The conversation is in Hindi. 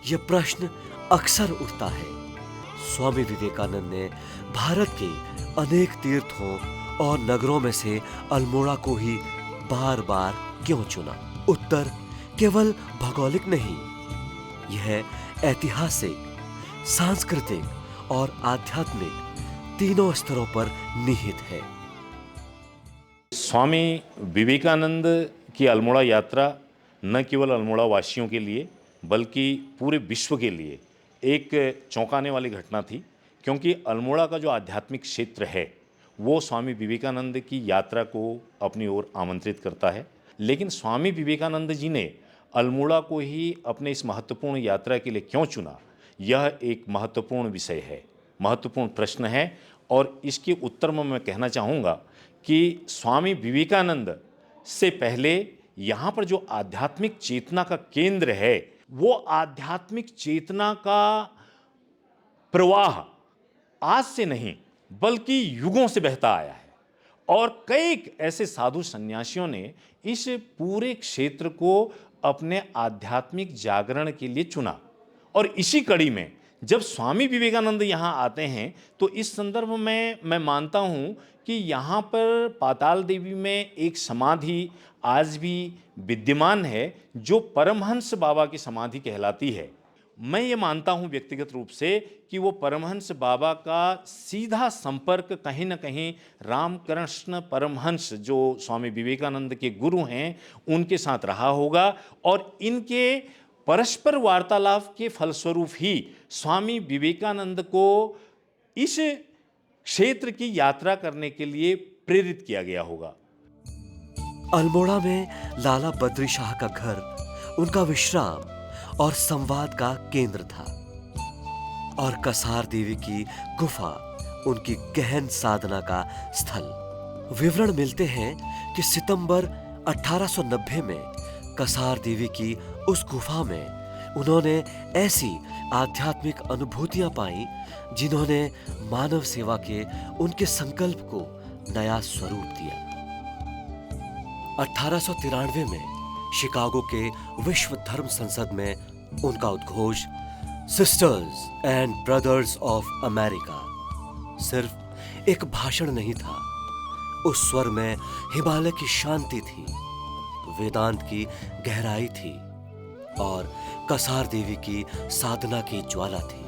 यह प्रश्न अक्सर उठता है, स्वामी विवेकानंद ने भारत के अनेक तीर्थों और नगरों में से अल्मोड़ा को ही बार बार क्यों चुना? उत्तर केवल भौगोलिक नहीं, यह ऐतिहासिक, सांस्कृतिक और आध्यात्मिक तीनों स्तरों पर निहित है। स्वामी विवेकानंद की अल्मोड़ा यात्रा न केवल अल्मोड़ा वासियों के लिए बल्कि पूरे विश्व के लिए एक चौंकाने वाली घटना थी, क्योंकि अल्मोड़ा का जो आध्यात्मिक क्षेत्र है वो स्वामी विवेकानंद की यात्रा को अपनी ओर आमंत्रित करता है। लेकिन स्वामी विवेकानंद जी ने अल्मोड़ा को ही अपने इस महत्वपूर्ण यात्रा के लिए क्यों चुना, यह एक महत्वपूर्ण विषय है, महत्वपूर्ण प्रश्न है। और इसके उत्तर में मैं कहना चाहूँगा कि स्वामी विवेकानंद से पहले यहाँ पर जो आध्यात्मिक चेतना का केंद्र है वो आध्यात्मिक चेतना का प्रवाह आज से नहीं बल्कि युगों से बहता आया है, और कई ऐसे साधु सन्यासियों ने इस पूरे क्षेत्र को अपने आध्यात्मिक जागरण के लिए चुना। और इसी कड़ी में जब स्वामी विवेकानंद यहाँ आते हैं तो इस संदर्भ में मैं मानता हूँ कि यहाँ पर पाताल देवी में एक समाधि आज भी विद्यमान है जो परमहंस बाबा की समाधि कहलाती है। मैं ये मानता हूँ व्यक्तिगत रूप से कि वो परमहंस बाबा का सीधा संपर्क कहीं ना कहीं रामकृष्ण परमहंस जो स्वामी विवेकानंद के गुरु हैं उनके साथ रहा होगा, और इनके परस्पर वार्तालाप के फलस्वरूप ही स्वामी विवेकानंद को इस क्षेत्र की यात्रा करने के लिए प्रेरित किया गया होगा। अल्मोड़ा में लाला बद्री शाह का घर उनका विश्राम और संवाद का केंद्र था, और कसार देवी की गुफा उनकी गहन साधना का स्थल। विवरण मिलते हैं कि सितंबर 1890 में कसार देवी की उस गुफा में उन्होंने ऐसी आध्यात्मिक अनुभूतियां पाई जिन्होंने मानव सेवा के उनके संकल्प को नया स्वरूप दिया। 1893 में शिकागो के विश्व धर्म संसद में उनका उद्घोष sisters and brothers of America सिर्फ एक भाषण नहीं था, उस स्वर में हिमालय की शांति थी, वेदांत की गहराई थी और कसार देवी की साधना की ज्वाला थी।